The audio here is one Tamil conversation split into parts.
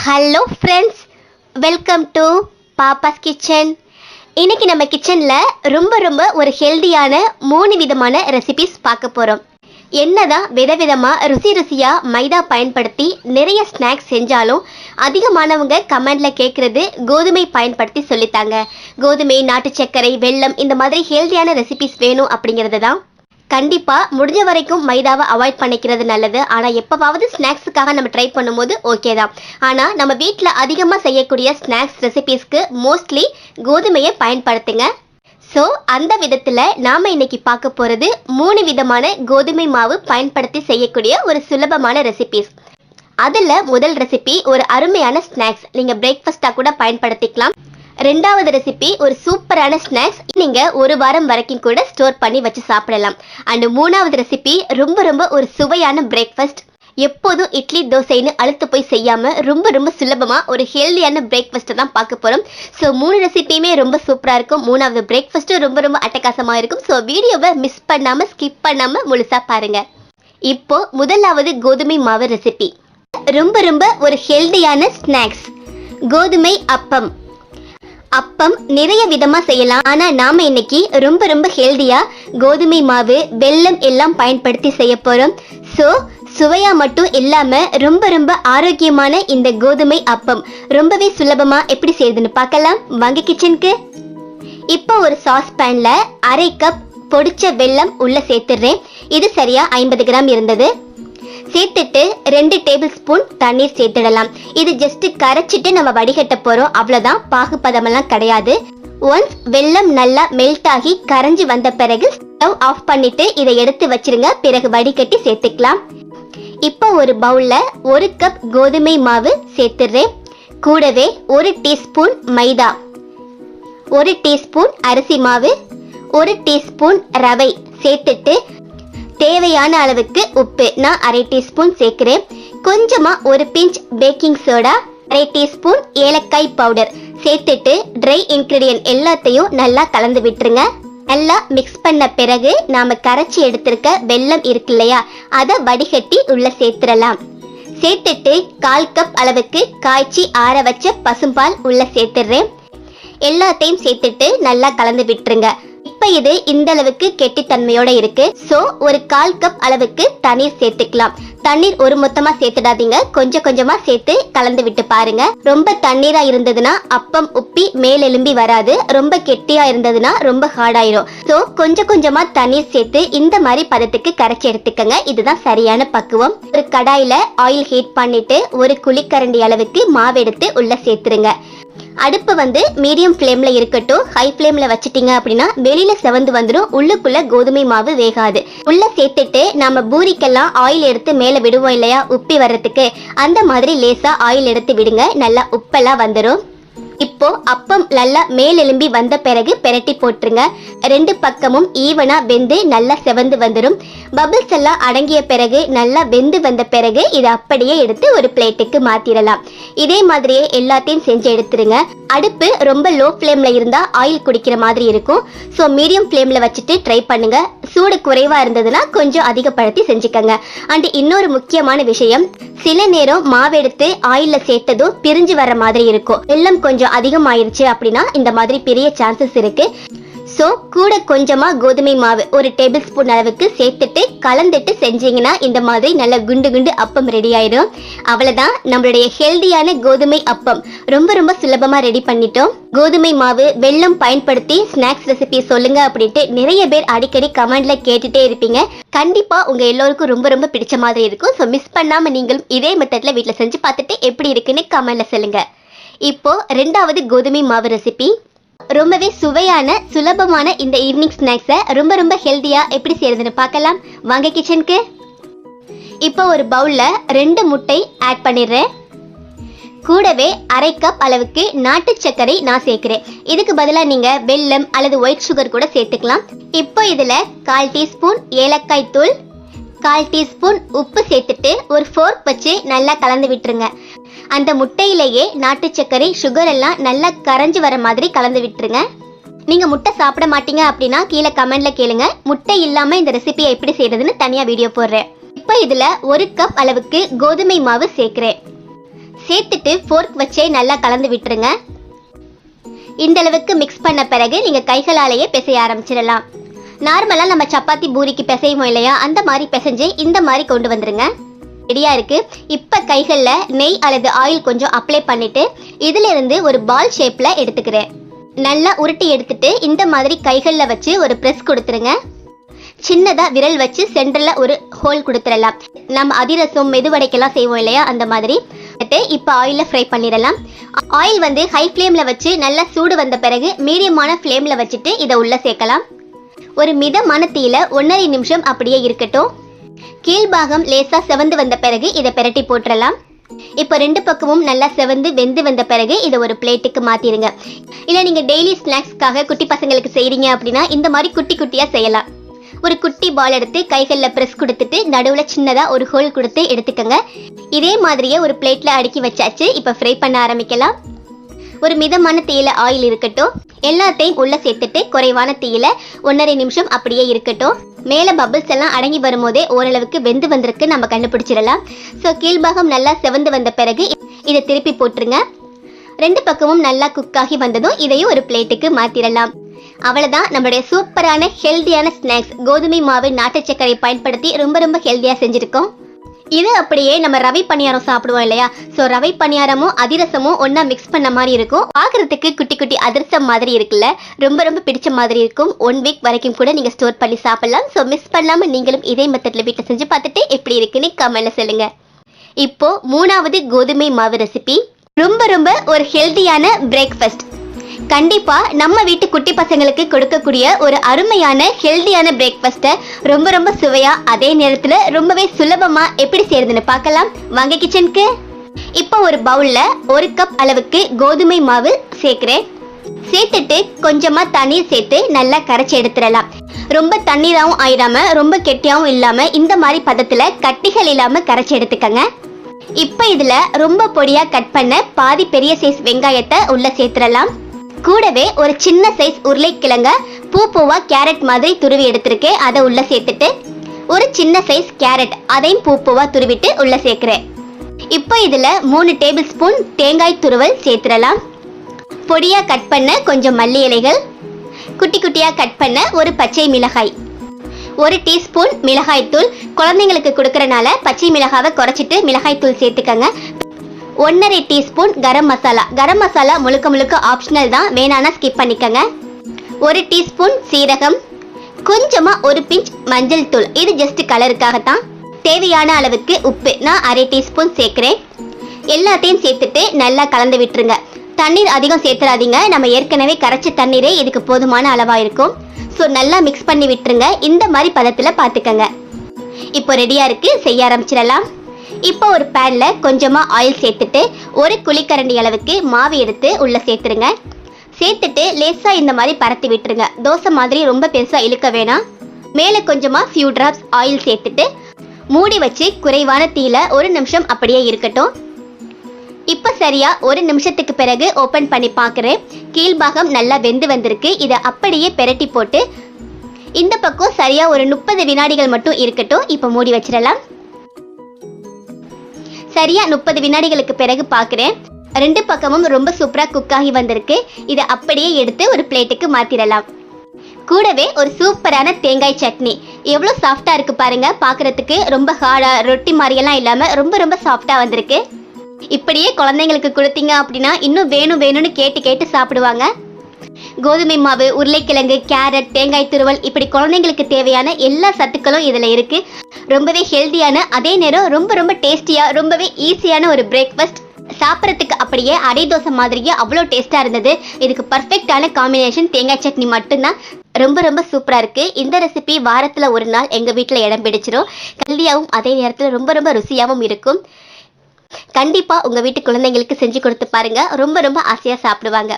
Hello friends, welcome to Pappa's kitchen. இன்னைக்கு நம்ம கிச்சனில் ரொம்ப ஒரு ஹெல்தியான 3 விதமான ரெசிபிஸ் பார்க்க போகிறோம். என்னதான் விதவிதமாக ருசியாக மைதா பயன்படுத்தி நிறைய ஸ்நாக்ஸ் செஞ்சாலும் அதிகமானவங்க கமெண்டில் கேட்குறது கோதுமை பயன்படுத்தி சொல்லித்தாங்க. கோதுமை, நாட்டு சர்க்கரை, வெல்லம் இந்த மாதிரி ஹெல்தியான ரெசிபிஸ் வேணும் அப்படிங்கிறது தான். கண்டிப்பாக முடிஞ்ச வரைக்கும் மைதாவை அவாய்ட் பண்ணிக்கிறது நல்லது. ஆனால் எப்போவாவது ஸ்நாக்ஸுக்காக நம்ம ட்ரை பண்ணும்போது ஓகே தான். ஆனால் நம்ம வீட்டில் அதிகமாக செய்யக்கூடிய ஸ்நாக்ஸ் ரெசிபீஸ்க்கு மோஸ்ட்லி கோதுமையை பயன்படுத்துங்க. ஸோ அந்த விதத்தில் நாம் இன்னைக்கு பார்க்க போகிறது 3 விதமான கோதுமை மாவு பயன்படுத்தி செய்யக்கூடிய ஒரு சுலபமான ரெசிபீஸ். அதில் முதல் ரெசிபி ஒரு அருமையான ஸ்நாக்ஸ், நீங்கள் பிரேக்ஃபாஸ்ட்டாக கூட பயன்படுத்திக்கலாம். ரெண்டாவது ரெசிபி ஒரு சூப்பரான ஸ்நாக்ஸ், நீங்கள் ஒரு வாரம் வரைக்கும் கூட ஸ்டோர் பண்ணி வச்சு சாப்பிடலாம். அண்ட் மூணாவது ரெசிபி ரொம்ப ஒரு சுவையான பிரேக்ஃபாஸ்ட். எப்போதும் இட்லி தோசைன்னு அழுத்து போய் செய்யாமல் ரொம்ப சுலபமாக ஒரு ஹெல்தியான பிரேக்ஃபாஸ்ட்டை தான் பார்க்க போகிறோம். ஸோ 3 ரெசிபியுமே ரொம்ப சூப்பராக இருக்கும். மூணாவது பிரேக்ஃபாஸ்ட்டும் ரொம்ப அட்டகாசமாக இருக்கும். ஸோ வீடியோவை மிஸ் பண்ணாமல் ஸ்கிப் பண்ணாமல் முழுசாக பாருங்கள். இப்போ முதலாவது கோதுமை மாவு ரெசிபி, ரொம்ப ஒரு ஹெல்தியான ஸ்நாக்ஸ், கோதுமை அப்பம். அப்பம் நிறைய விதமாக செய்யலாம். ஆனால் நாம் இன்னைக்கு ரொம்ப ஹெல்தியாக கோதுமை மாவு, வெல்லம் எல்லாம் பயன்படுத்தி செய்ய போகிறோம். ஸோ சுவையாக மட்டும் இல்லாமல் ரொம்ப ஆரோக்கியமான இந்த கோதுமை அப்பம் ரொம்பவே சுலபமாக எப்படி செய்யுதுன்னு பார்க்கலாம் வாங்க கிச்சனுக்கு. இப்போ ஒரு சாஸ் பேனில் 1/2 கப் பொடிச்ச வெல்லம் உள்ளே சேர்த்துடுறேன். இது சரியாக 50 கிராம் இருந்தது. சேர்த்துட்டு 2 டேபிள் ஸ்பூன் தண்ணீர் சேர்த்துடலாம். இது ஜஸ்ட் கரைச்சிட்டு நம்ம வடிகட்ட போகிறோம், அவ்வளோதான். பாகுபதமெல்லாம் கிடையாது. ஒன்ஸ் வெல்லம் நல்லா மெல்ட் ஆகி கரைஞ்சி வந்த பிறகு ஸ்டவ் ஆஃப் பண்ணிட்டு இதை எடுத்து வச்சிருங்க. பிறகு வடிகட்டி சேர்த்துக்கலாம். இப்போ ஒரு பவுலில் 1 கப் கோதுமை மாவு சேர்த்துடுறேன். கூடவே 1 டீஸ்பூன் மைதா, 1 டீஸ்பூன் அரிசி மாவு, 1 டீஸ்பூன் ரவை சேர்த்துட்டு தேவையான அளவுக்கு உப்பு, நான் 1/2 டீஸ்பூன் சேர்க்கிறேன். கொஞ்சமாக ஒரு பிஞ்ச் பேக்கிங் சோடா, 1/2 டீஸ்பூன் ஏலக்காய் பவுடர் சேர்த்துட்டு ட்ரை இன்க்ரீடியன்ட் எல்லாத்தையும் நல்லா கலந்து விட்டுருங்க. நல்லா மிக்ஸ் பண்ண பிறகு நாம் கரைச்சி எடுத்திருக்க வெல்லம் இருக்கு இல்லையா, அதை வடிகட்டி உள்ள சேர்த்துடலாம். சேர்த்துட்டு 1/4 கப் அளவுக்கு காய்ச்சி ஆற வச்ச பசும்பால் உள்ள சேர்த்துடுறேன். எல்லாத்தையும் சேர்த்துட்டு நல்லா கலந்து விட்டுருங்க. இப்போ இது இந்த அளவுக்கு கெட்டித்தன்மையோட இருக்கு. ஸோ ஒரு 1/4 கப் அளவுக்கு தண்ணீர் சேர்த்துக்கலாம். தண்ணீர் ஒரு மொத்தமா சேர்த்துடாதீங்க, கொஞ்சமா சேர்த்து கலந்து விட்டு பாருங்க. ரொம்ப தண்ணீரா இருந்ததுன்னா அப்பம் உப்பி மேலெலும்பி வராது. ரொம்ப கெட்டியா இருந்ததுன்னா ரொம்ப ஹார்டாயிரும். ஸோ கொஞ்சமா தண்ணீர் சேர்த்து இந்த மாதிரி பதத்துக்கு கரைச்சி எடுத்துக்கங்க. இதுதான் சரியான பக்குவம். ஒரு கடாயில ஆயில் ஹீட் பண்ணிட்டு 1 குழிக்கரண்டி அளவுக்கு மாவு எடுத்து உள்ள சேர்த்துருங்க. அடுப்பு மீடியம் ஃப்ளேம்ல இருக்கட்டும். ஹை ஃப்ளேம்ல வச்சிட்டீங்க அப்படின்னா வெளியில செவந்து வந்துடும், உள்ளுக்குள்ள கோதுமை மாவு வேகாது. உள்ள சேர்த்துட்டு நம்ம பூரிக்கெல்லாம் ஆயில் எடுத்து மேல விடுவோம் இல்லையா, உப்பி வர்றதுக்கு, அந்த மாதிரி லேசா ஆயில் எடுத்து விடுங்க. நல்லா உப்பெல்லாம் வந்துடும். இப்போ அப்பம் நல்லா மேலெலும்பி வந்த பிறகு பெரட்டி போட்டுருங்க. 2 பக்கமும் ஈவனா வெந்து நல்லா செவந்து வந்துடும். பபிள்ஸ் எல்லாம் அடங்கிய பிறகு நல்லா வெந்து வந்த பிறகு இதை அப்படியே எடுத்து ஒரு பிளேட்டுக்கு மாத்திரலாம். இதே மாதிரியே எல்லாத்தையும் செஞ்சு எடுத்துருங்க. அடுப்பு ரொம்ப லோ ஃப்ளேம்ல இருந்தா ஆயில் குடிக்கிற மாதிரி இருக்கும். ஸோ மீடியம் ஃப்ளேம்ல வச்சுட்டு ட்ரை பண்ணுங்க. சூடு குறைவா இருந்ததுன்னா கொஞ்சம் அதிகப்படுத்தி செஞ்சுக்கங்க. அண்ட் இன்னொரு முக்கியமான விஷயம், சில நேரம் மாவு எடுத்து ஆயில்ல சேர்த்ததும் பிரிஞ்சு வர மாதிரி இருக்கும். வெல்லம் கொஞ்சம் அதிகமாயிருச்சு அப்படின்னா இந்த மாதிரி பெரிய சான்சஸ் இருக்கு. ஸோ கூட கொஞ்சமா கோதுமை மாவு 1 டேபிள் ஸ்பூன் அளவுக்கு சேர்த்துட்டு கலந்துட்டு செஞ்சீங்கன்னா இந்த மாதிரி நல்ல குண்டு அப்பம் ரெடி ஆயிடும். அவ்வளவுதான், நம்மளுடைய ஹெல்தியான கோதுமை அப்பம் ரொம்ப சுலபமா ரெடி பண்ணிட்டோம். கோதுமை மாவு, வெல்லம் பயன்படுத்தி ஸ்நாக்ஸ் ரெசிபி சொல்லுங்க அப்படின்ட்டு நிறைய பேர் அடிக்கடி கமெண்ட்ல கேட்டுட்டே இருப்பீங்க. கண்டிப்பா உங்க எல்லோருக்கும் ரொம்ப பிடிச்ச மாதிரி இருக்கும். ஸோ மிஸ் பண்ணாம நீங்களும் இதே மெத்தட்ல வீட்டில் செஞ்சு பார்த்துட்டு எப்படி இருக்குன்னு கமெண்ட்ல சொல்லுங்க. இப்போ ரெண்டாவது கோதுமை மாவு ரெசிபி, ரொம்பவே சுவையான சுலபமான இந்த ஈவினிங் ஸ்நாக்ஸை ரொம்ப ஹெல்தியா எப்படி செய்யறதுன்னு பார்க்கலாம் வாங்க கிச்சனுக்கு. இப்போ ஒரு பவுல்ல 2 முட்டை ஆட் பண்ணிடுறேன். கூடவே 1/2 கப் அளவுக்கு நாட்டு சர்க்கரை நான் சேர்க்கிறேன். இதுக்கு பதிலாக நீங்க வெல்லம் அல்லது ஒயிட் சுகர் கூட சேர்த்துக்கலாம். இப்போ இதுல 1/4 டீஸ்பூன் ஏலக்காய் தூள், 1/4 டீஸ்பூன் உப்பு சேர்த்துட்டு ஒரு ஃபோர்க் வச்சு நல்லா கலந்து விட்டுருங்க. அந்த முட்டையிலேயே நாட்டு சர்க்கரை, சுகர் எல்லாம் நல்லா கரைஞ்சி வர மாதிரி கலந்து விட்டுருங்க. நீங்க முட்டை சாப்பிட மாட்டீங்க அப்படின்னா கீழே கமெண்ட்ல கேளுங்க. முட்டை இல்லாம இந்த ரெசிபியை எப்படி செய்யறதுன்னு தனியா வீடியோ போடுறேன். இப்போ இதுல 1 கப் அளவுக்கு கோதுமை மாவு சேர்க்கிறேன். சேர்த்துட்டு ஃபோர்க் வச்சே நல்லா கலந்து விட்டுருங்க. இந்த அளவுக்கு மிக்ஸ் பண்ண பிறகு நீங்க கைகளாலேயே பிசைய ஆரம்பிச்சிடலாம். நார்மலா நம்ம சப்பாத்தி பூரிக்கு பிசைவோம் இல்லையா, அந்த மாதிரி பிசைஞ்சு இந்த மாதிரி கொண்டு வந்துருங்க. ரெடியா இருக்கு. இப்ப கைகள்ல நெய் அல்லது ஆயில் கொஞ்சம் அப்ளை பண்ணிட்டு இதுல இருந்து ஒரு பால் ஷேப்ல எடுத்துக்கிறேன். நல்லா உருட்டி எடுத்துட்டு இந்த மாதிரி கைகள்ல வச்சு ஒரு பிரஸ் கொடுத்துருங்க. சின்னதா விரல் வச்சு சென்டர்ல ஒரு ஹோல் கொடுத்துடலாம். நம்ம அதிரசம் மெதுவடைக்கெல்லாம் செய்வோம் இல்லையா, அந்த மாதிரி. இப்ப ஆயில்ல ஃப்ரை பண்ணிடலாம். ஆயில் வந்து ஹை ஃப்ளேம்ல வச்சு நல்லா சூடு வந்த பிறகு மீடியமான ஃப்ளேம்ல வச்சுட்டு இதை உள்ள சேர்க்கலாம். ஒரு மிதமான தீயில 1.5 நிமிஷம் அப்படியே இருக்கட்டும். கீழ்பாகம் லேசா செவந்து வந்த பிறகு இதை பிரட்டி போட்டுடலாம். இப்போ 2 பக்கமும் நல்லா செவந்து வெந்து வந்த பிறகு இதை ஒரு பிளேட்டுக்கு மாத்திருங்க. இல்ல நீங்க டெய்லி ஸ்நாக்ஸ்க்காக குட்டி பசங்களுக்கு செய்றீங்க அப்படின்னா இந்த மாதிரி குட்டி குட்டியா செய்யலாம். ஒரு குட்டி பால் எடுத்து கைகளில் பிரஸ் கொடுத்துட்டு நடுவில் சின்னதாக ஒரு ஹோல் கொடுத்து எடுத்துக்கோங்க. இதே மாதிரியே ஒரு பிளேட்ல அடுக்கி வச்சாச்சு. இப்போ ஃப்ரை பண்ண ஆரம்பிக்கலாம். ஒரு மிதமான தீயில ஆயில் இருக்கட்டும். எல்லாத்தையும் உள்ள சேர்த்துட்டு குறைவான தீயில 1.5 நிமிஷம் அப்படியே இருக்கட்டும். மேலே பபிள்ஸ் எல்லாம் அடங்கி வரும்போதே ஓரளவுக்கு வெந்து வந்திருக்கு நம்ம கண்டுபிடிச்சிடலாம். ஸோ கீழ்பாகம் நல்லா செவந்து வந்த பிறகு இதை திருப்பி போட்டுருங்க. 2 பக்கமும் நல்லா குக் ஆகி வந்ததும் இதையும் ஒரு பிளேட்டுக்கு மாத்திரலாம். அவ்வளவுதான், நம்மளுடைய சூப்பரான ஹெல்தியான ஸ்நாக்ஸ் கோதுமை மாவு நாட்டு சர்க்கரை பயன்படுத்தி ரொம்ப ரொம்ப ஹெல்தியா செஞ்சிருக்கோம். இது அப்படியே நம்ம ரவை பணியாரம் சாப்பிடுவோம் இல்லையா, ஸோ ரவை பணியாரமும் அதிரசமும் ஒன்னா மிக்ஸ் பண்ண மாதிரி இருக்கும். பார்க்கறதுக்கு குட்டி குட்டி அதிரசம் மாதிரி இருக்குல்ல, ரொம்ப ரொம்ப பிடிச்ச மாதிரி இருக்கும். 1 வீக் வரைக்கும் கூட நீங்க ஸ்டோர் பண்ணி சாப்பிடலாம். ஸோ மிஸ் பண்ணாம நீங்களும் இதே மெத்தட்ல வீட்டில் செஞ்சு பார்த்துட்டு எப்படி இருக்குன்னு கமெண்ட்ல சொல்லுங்க. இப்போ 3வது கோதுமை மாவு ரெசிபி. ரொம்ப ரொம்ப ஒரு ஹெல்தியான பிரேக்ஃபாஸ்ட். கண்டிப்பா நம்ம வீட்டு குட்டி பசங்களுக்கு கொடுக்கக்கூடிய ஒரு அருமையான ஹெல்தியான பிரேக்ஃபாஸ்ட்டை ரொம்ப ரொம்ப சுவையா அதே நேரத்துல ரொம்பவே சுலபமா எப்படி செய்யறதுன்னு பார்க்கலாம். வாங்க கிச்சனுக்கு. இப்போ ஒரு பவுல்ல 1 கப் அளவுக்கு கோதுமை மாவு சேர்க்கிறேன். சேர்த்துட்டு கொஞ்சமா தண்ணீர் சேர்த்து நல்லா கரைச்சி எடுத்துடலாம். ரொம்ப தண்ணீராவும் ஆயிடாம ரொம்ப கெட்டியாவும் இல்லாம இந்த மாதிரி பதத்துல கட்டிகள் இல்லாம கரைச்சி எடுத்துக்கங்க. இப்போ இதுல ரொம்ப பொடியா கட் பண்ண பாதி பெரிய சைஸ் வெங்காயத்தை உள்ள சேர்த்துடலாம். கூடவே ஒரு சின்ன சைஸ் உருளைக்கிழங்க பூவா கேரட் மாதிரி துருவி எடுத்திருக்கேன். அதை உள்ள சேர்த்துட்டு ஒரு சின்ன சைஸ் கேரட் அதையும் பூவா துருவிட்டு உள்ள சேர்க்கிறேன். இப்போ இதுல 3 டேபிள் ஸ்பூன் தேங்காய் துருவல் சேர்த்துடலாம். பொடியா கட் பண்ண கொஞ்சம் மல்லி இலைகள், குட்டி குட்டியா கட் பண்ண ஒரு பச்சை மிளகாய், 1 டீஸ்பூன் மிளகாய் தூள். குழந்தைங்களுக்கு கொடுக்கறனால பச்சை மிளகாவை குறைச்சிட்டு மிளகாய் தூள் சேர்த்துக்கங்க. 1.5 டீஸ்பூன் கரம் மசாலா. கரம் மசாலா முழுக்க முழுக்க ஆப்ஷனல் தான், வேணானா ஸ்கிப் பண்ணிக்கங்க. 1 டீஸ்பூன் சீரகம், கொஞ்சமா ஒரு பிஞ்ச் மஞ்சள் தூள், இது ஜஸ்ட் கலருக்காகத்தான். தேவையான அளவுக்கு உப்பு, நான் 1/2 டீஸ்பூன் சேர்க்கிறேன். எல்லாத்தையும் சேர்த்துட்டு நல்லா கலந்து விட்டுருங்க. தண்ணீர் அதிகம் சேர்த்துறாதீங்க, நம்ம ஏற்கனவே கரைச்ச தண்ணீரே இதுக்கு போதுமான அளவா இருக்கும். ஸோ நல்லா மிக்ஸ் பண்ணி விட்டுருங்க. இந்த மாதிரி பதத்துல பார்த்துக்கங்க. இப்போ ரெடியா இருக்கு, செய்ய ஆரம்பிச்சிடலாம். இப்போ ஒரு பேன்ல கொஞ்சமா ஆயில் சேர்த்துட்டு 1 குழிக்கரண்டி அளவுக்கு மாவு எடுத்து உள்ள சேர்த்துருங்க. சேர்த்துட்டு லேசா இந்த மாதிரி பரத்தி விட்டுருங்க. தோசை மாதிரி ரொம்ப பெருசா இழுக்க வேணாம். மேலே கொஞ்சமா ஃபியூ டிராப்ஸ் ஆயில் சேர்த்துட்டு மூடி வச்சு குறைவான தீயில 1 நிமிஷம் அப்படியே இருக்கட்டும். இப்போ சரியா 1 நிமிஷத்துக்கு பிறகு ஓபன் பண்ணி பார்க்குறேன். கீழ்பாகம் நல்லா வெந்து வந்திருக்கு. இதை அப்படியே பெரட்டி போட்டு இந்த பக்கம் சரியா ஒரு 30 வினாடிகள் மட்டும் இருக்கட்டும். இப்போ மூடி வச்சிடலாம். சரியா 30 வினாடிகளுக்கு பிறகு பார்க்குறேன். 2 பக்கமும் ரொம்ப சூப்பரா குக் ஆகி வந்திருக்கு. இதை அப்படியே எடுத்து ஒரு பிளேட்டுக்கு மாத்திரலாம். கூடவே ஒரு சூப்பரான தேங்காய் சட்னி. எவ்வளோ சாஃப்டா இருக்கு பாருங்க. பார்க்கறதுக்கு ரொம்ப ஹார்டா ரொட்டி மாதிரியெல்லாம் இல்லாம ரொம்ப ரொம்ப சாஃப்டா வந்திருக்கு. இப்படியே குழந்தைங்களுக்கு கொடுத்தீங்க அப்படின்னா இன்னும் வேணும் வேணும்னு கேட்டு கேட்டு சாப்பிடுவாங்க. கோதுமை மாவு, உருளைக்கிழங்கு, கேரட், தேங்காய் துருவல், இப்படி குழந்தைங்களுக்கு தேவையான எல்லா சத்துக்களும் இதுல இருக்கு. ரொம்பவே ஹெல்தியான அதே நேரம் ரொம்ப ரொம்ப டேஸ்டியா ரொம்பவே ஈஸியான ஒரு பிரேக்ஃபாஸ்ட். சாப்பிட்றதுக்கு அப்படியே அடை தோசை மாதிரியே அவ்வளோ டேஸ்டா இருந்தது. இதுக்கு பர்ஃபெக்டான காம்பினேஷன் தேங்காய் சட்னி மட்டும்தான். ரொம்ப ரொம்ப சூப்பரா இருக்கு. இந்த ரெசிபி வாரத்துல ஒரு நாள் எங்க வீட்டுல இடம் பிடிச்சிரும். ஹெல்தியாவும் அதே நேரத்துல ரொம்ப ரொம்ப ருசியாவும் இருக்கும். கண்டிப்பா உங்க வீட்டு குழந்தைங்களுக்கு செஞ்சு கொடுத்து பாருங்க, ரொம்ப ரொம்ப ஆசையா சாப்பிடுவாங்க.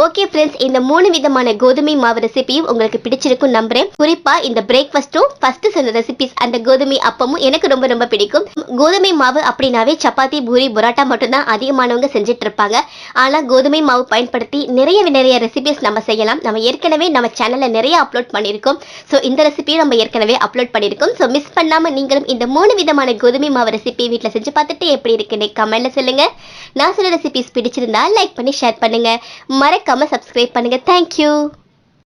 ஓகே ஃப்ரெண்ட்ஸ், இந்த 3 விதமான கோதுமை மாவு ரெசிபியும் உங்களுக்கு பிடிச்சிருக்கும் நம்புறேன். குறிப்பா இந்த பிரேக்ஃபாஸ்ட்டும் ஃபர்ஸ்ட் சொன்ன ரெசிபிஸ் அந்த கோதுமை அப்பமும் எனக்கு ரொம்ப ரொம்ப பிடிக்கும். கோதுமை மாவு அப்படின்னாவே சப்பாத்தி, பூரி, புரோட்டா மட்டும்தான் அதிகமானவங்க செஞ்சுட்டு இருப்பாங்க. ஆனா கோதுமை மாவு பயன்படுத்தி நிறைய ரெசிபிஸ் நம்ம செய்யலாம். நம்ம ஏற்கனவே நம்ம சேனல்ல நிறைய அப்லோட் பண்ணியிருக்கோம். ஸோ இந்த ரெசிபியும் நம்ம ஏற்கனவே அப்லோட் பண்ணியிருக்கோம். ஸோ மிஸ் பண்ணாம நீங்களும் இந்த 3 விதமான கோதுமை மாவு ரெசிபி வீட்டில் செஞ்சு பார்த்துட்டு எப்படி இருக்குன்னு கமெண்ட்ல சொல்லுங்க. நான் சொன்ன ரெசிபிஸ் பிடிச்சிருந்தா லைக் பண்ணி ஷேர் பண்ணுங்க. மறக்காம சப்ஸ்கிரைப் பண்ணுங்க. தேங்க்யூ.